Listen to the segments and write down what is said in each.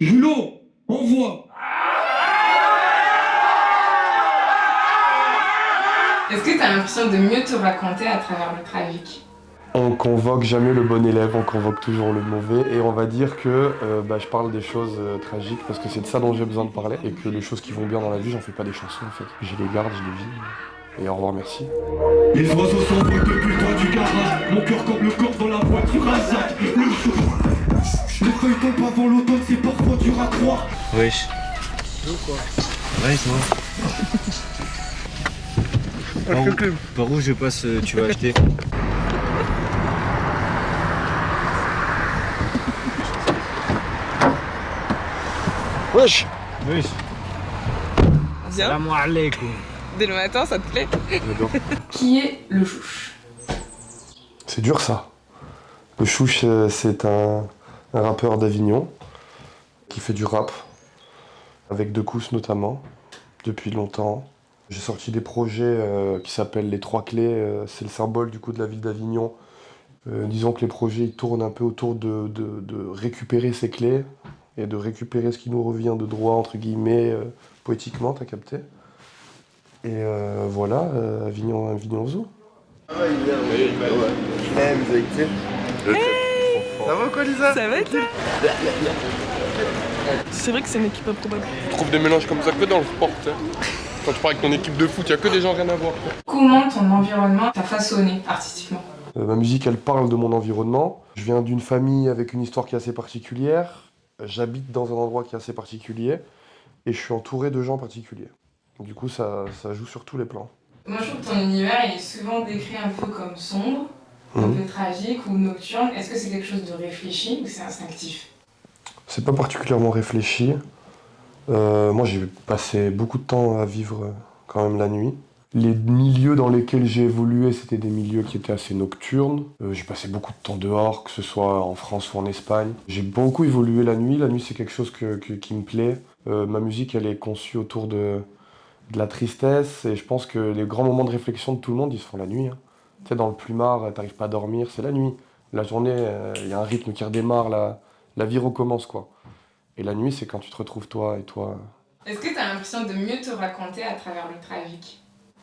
Julot, envoie. Est-ce que tu as l'impression de mieux te raconter à travers le tragique? On convoque jamais le bon élève, on convoque toujours le mauvais. Et on va dire que je parle des choses tragiques parce que c'est de ça dont j'ai besoin de parler. Et que les choses qui vont bien dans la vie, j'en fais pas des chansons en fait. Je les garde, je les vis. Et au revoir, merci. Les oiseaux s'envolent depuis le toit du garage. Mon cœur comme le corps dans la voiture à Jacques. Le chou. Les feuilles tombent avant l'automne, c'est parfois dur à croire. Wesh. Ouais, toi. Par où je passe, tu vas acheter? Wesh. Wesh. Bien. Salam alaikum. Dès le matin, ça te plaît? J'adore. Qui est le chouche? C'est dur ça. Le Chouche, c'est un rappeur d'Avignon qui fait du rap, avec Decous notamment, depuis longtemps. J'ai sorti des projets qui s'appellent Les Trois Clés, c'est le symbole du coup de la ville d'Avignon. Disons que les projets ils tournent un peu autour de récupérer ces clés et de récupérer ce qui nous revient de droit, entre guillemets, poétiquement, t'as capté. Et voilà, Avignon Zoo. Ça va quoi Lisa? Ça va et toi? C'est vrai que c'est une équipe improbable. Tu trouves des mélanges comme ça que dans le sport, tu sais. Quand tu pars avec ton équipe de foot, il n'y a que des gens rien à voir. Comment ton environnement t'a façonné artistiquement? Ma musique, elle parle de mon environnement. Je viens d'une famille avec une histoire qui est assez particulière. J'habite dans un endroit qui est assez particulier. Et je suis entouré de gens particuliers. Du coup, ça joue sur tous les plans. Moi, je trouve que ton univers il est souvent décrit un peu comme sombre, un peu tragique ou nocturne. Est-ce que c'est quelque chose de réfléchi ou c'est instinctif? C'est pas particulièrement réfléchi. Moi, j'ai passé beaucoup de temps à vivre quand même la nuit. Les milieux dans lesquels j'ai évolué, c'était des milieux qui étaient assez nocturnes. J'ai passé beaucoup de temps dehors, que ce soit en France ou en Espagne. J'ai beaucoup évolué la nuit. La nuit, c'est quelque chose qui me plaît. Ma musique, elle est conçue autour de la tristesse. Et je pense que les grands moments de réflexion de tout le monde, ils se font la nuit. Hein. Tu sais, dans le plumard, t'arrives pas à dormir, c'est la nuit. La journée, il y a un rythme qui redémarre, la vie recommence, quoi. Et la nuit, c'est quand tu te retrouves toi et toi. Est-ce que tu as l'impression de mieux te raconter à travers le tragique?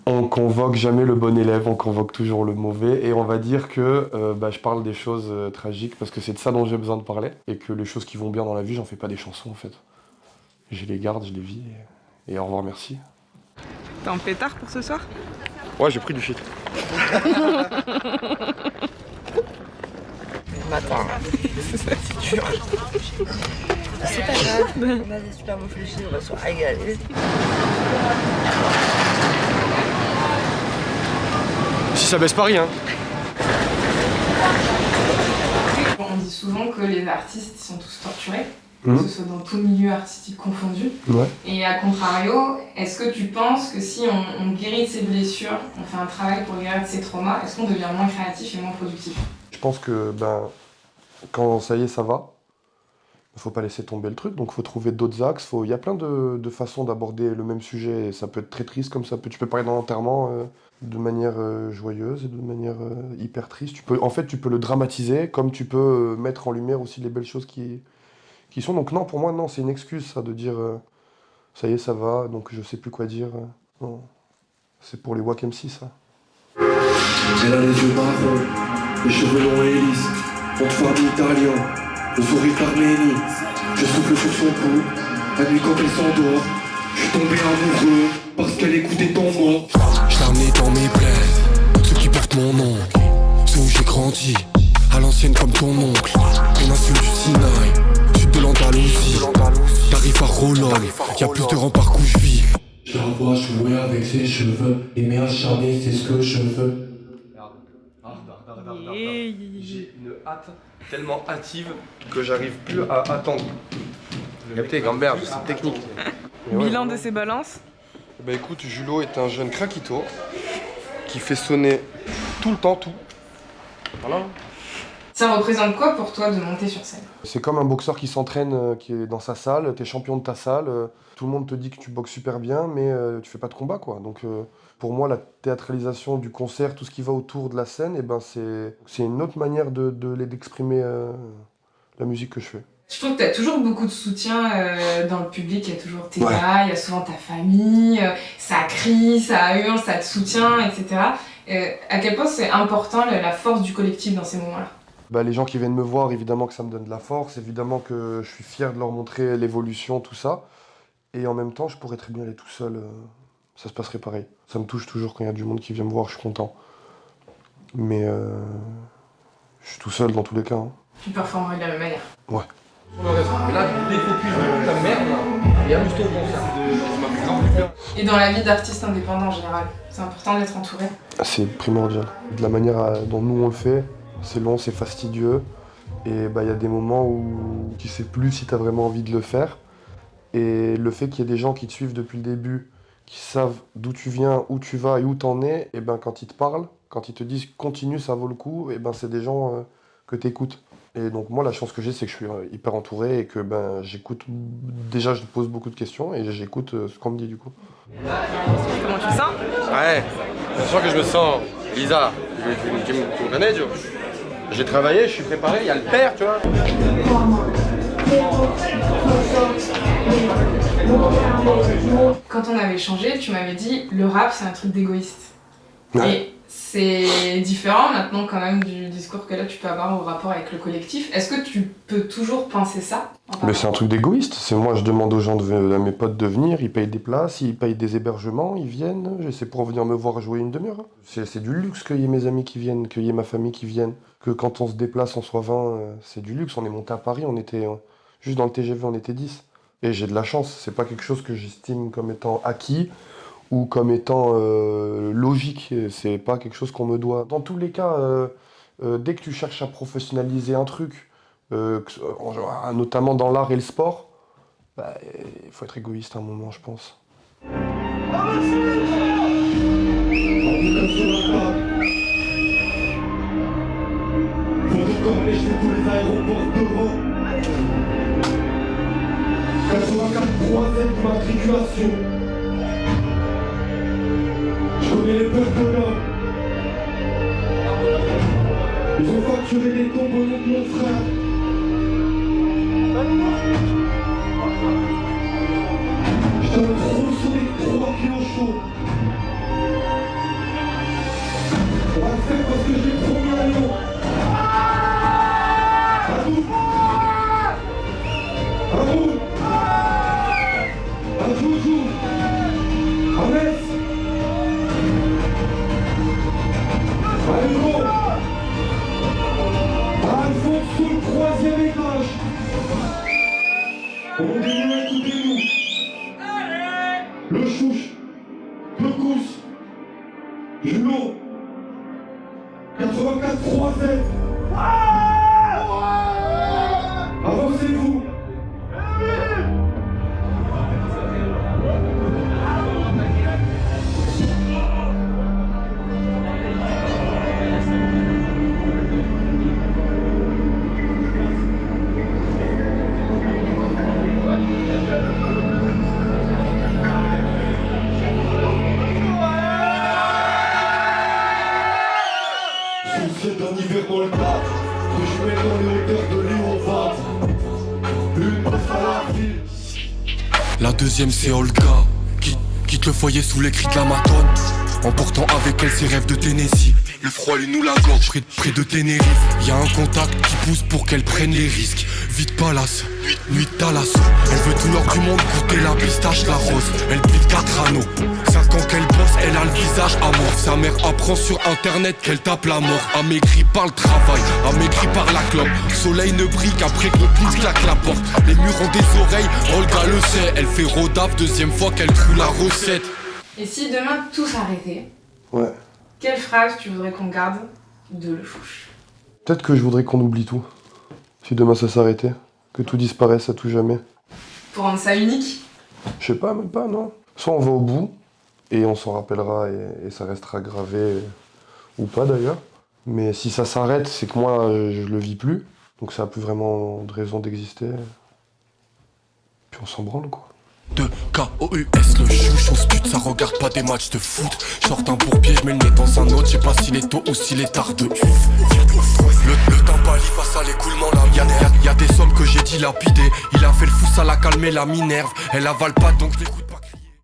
On convoque jamais le bon élève, on convoque toujours le mauvais. Et on va dire que je parle des choses tragiques parce que c'est de ça dont j'ai besoin de parler. Et que les choses qui vont bien dans la vie, j'en fais pas des chansons en fait. Je les garde, je les vis. Et au revoir, merci. T'es en pétard pour ce soir? Ouais, j'ai pris du shit. Matin. C'est dur. C'est pas grave. On a des super réfléchis, on va se régaler. Si ça baisse Paris, hein. On dit souvent que les artistes sont tous torturés, que Mmh. ce soit dans tout milieu artistique confondu. Ouais. Et à contrario, est-ce que tu penses que si on guérit de ses blessures, on fait un travail pour guérir de ses traumas, est-ce qu'on devient moins créatif et moins productif? Je pense que quand ça y est, ça va. Il faut pas laisser tomber le truc, donc il faut trouver d'autres axes. Il y a plein de façons d'aborder le même sujet. Et ça peut être très triste comme ça peut. Tu peux parler d'un enterrement de manière joyeuse et de manière hyper triste. Tu peux le dramatiser, comme tu peux mettre en lumière aussi les belles choses qui sont. Donc non, pour moi, non, c'est une excuse ça de dire ça y est, ça va, donc je sais plus quoi dire. Non. C'est pour les Wack MC ça. Elle a les yeux marrons, les cheveux longs et lisses, nom de famille italien, le sourire d'Arménie. Je souffle sur son cou, la nuit quand elle s'endort. Je suis tombé amoureux parce qu'elle écoutait ton mot. Je l'ai ramené dans mes plaies, ceux qui portent mon nom. C'est où j'ai grandi, à l'ancienne comme ton oncle. Péninsule du Sinaï, sud de l'Andalousie. T'arrives à Rolol, y'a plus de remparts où je vis. Je la vois jouer avec ses cheveux, aimer acharné, c'est ce que je veux. J'ai une hâte tellement hâtive que j'arrive plus à attendre. Capté, gamberge, c'est technique. Bilan de ces balances? Bah écoute, Julot est un jeune craquito qui fait sonner tout le temps tout. Voilà. Ça représente quoi pour toi de monter sur scène? C'est comme un boxeur qui s'entraîne, qui est dans sa salle, t'es champion de ta salle, tout le monde te dit que tu boxes super bien, mais tu fais pas de combat quoi. Donc pour moi, la théâtralisation du concert, tout ce qui va autour de la scène, c'est une autre manière d'exprimer la musique que je fais. Je trouve que t'as toujours beaucoup de soutien dans le public, il y a toujours tes gars, il y a souvent ta famille, ça crie, ça hurle, ça te soutient, etc. À quel point c'est important la force du collectif dans ces moments-là? Bah, les gens qui viennent me voir, évidemment que ça me donne de la force, évidemment que je suis fier de leur montrer l'évolution, tout ça. Et en même temps, je pourrais très bien aller tout seul, ça se passerait pareil. Ça me touche toujours quand il y a du monde qui vient me voir, je suis content. Mais je suis tout seul dans tous les cas. Hein. Tu performerais de la même manière. Ouais. Et là, défocus ta merde et amuse-toi au concert. Et dans la vie d'artiste indépendant en général, c'est important d'être entouré. C'est primordial. De la manière dont nous on le fait, c'est long, c'est fastidieux. Et bah, y a des moments où tu sais plus si tu as vraiment envie de le faire. Et le fait qu'il y ait des gens qui te suivent depuis le début, qui savent d'où tu viens, où tu vas et où t'en es, et ben quand ils te parlent, quand ils te disent continue, ça vaut le coup, et ben c'est des gens que tu écoutes. Et donc moi la chance que j'ai, c'est que je suis hyper entouré et que ben j'écoute. Déjà je pose beaucoup de questions et j'écoute ce qu'on me dit du coup. Comment tu te sens? Ouais, bien sûr que je me sens. Lisa, tu me connais, tu vois. J'ai travaillé, je suis préparé, il y a le père, tu vois. Quand on avait échangé, tu m'avais dit le rap c'est un truc d'égoïste. Ouais. Et c'est différent maintenant quand même du discours que là tu peux avoir au rapport avec le collectif. Est-ce que tu peux toujours penser ça? Mais c'est un truc d'égoïste. C'est moi, je demande aux gens, à mes potes de venir, ils payent des places, ils payent des hébergements, ils viennent. C'est pour venir me voir jouer une demi-heure. C'est du luxe qu'il y ait mes amis qui viennent, qu'il y ait ma famille qui vienne. Que quand on se déplace, on soit 20, c'est du luxe. On est monté à Paris, on était juste dans le TGV, on était 10. Et j'ai de la chance. C'est pas quelque chose que j'estime comme étant acquis ou comme étant logique. C'est pas quelque chose qu'on me doit. Dans tous les cas, dès que tu cherches à professionnaliser un truc, notamment dans l'art et le sport, bah, il faut être égoïste à un moment, je pense. Faut encore lécher tous les aéroports devant. 84 3Z matriculation. Je connais les peuples de l'homme. Ils ont facturé des tombes au nom de mon frère. Je t'en trop sur les 3 kilos chauds. On va le faire parce que j'ai promis à Lyon. À vous. À vous. À Joujou. À Metz. À Hugo. À Alphonse sous le 3e étage. On est mieux, écoutez-nous. Le chouche. Le cousse. Julo. 84 3Z. Avancez-vous. Sous d'un hiver dans le plat, que je mets dans les hauteurs de Lyon 20. Une passe à la ville. La deuxième c'est Olga, quitte le foyer sous les cris de la matone, emportant avec elle ses rêves de Tennessee. Le froid lui noue la gorge près de Tenerife. Y'a un contact qui pousse pour qu'elle prenne les risques. Vite Palace, nuit de Dallas. Elle veut tout l'or du monde, goûter la pistache, la rose. Elle pile 4 anneaux, 5 ans qu'elle bosse, elle a le visage amorphe. Sa mère apprend sur internet qu'elle tape la mort. Amaigrie par le travail, amaigrie par la clope. Soleil ne brille qu'après que le pute claque la porte. Les murs ont des oreilles, Olga le sait. Elle fait rodaf, deuxième fois qu'elle trouve la recette. Et si demain tout s'arrêtait, Ouais. quelle phrase tu voudrais qu'on garde de Le Chouche? Peut-être que je voudrais qu'on oublie tout. Si demain ça s'arrêtait. Que tout disparaisse à tout jamais. Pour rendre ça unique? Je sais pas, même pas, non. Soit on va au bout, et on s'en rappellera, et ça restera gravé, ou pas d'ailleurs. Mais si ça s'arrête, c'est que moi, je le vis plus. Donc ça a plus vraiment de raison d'exister. Puis on s'en branle, quoi. De K-O-U-S, le chouchon stud, ça regarde pas des matchs de foot. Short un bourbier, je mets le nez dans un autre, je sais pas s'il est tôt ou s'il est tard de Le timbali face à l'écoulement, là, y a des sommes que j'ai dilapidées. Il a fait le fou, ça l'a calmé, la minerve. Elle avale pas donc je l'écoute pas.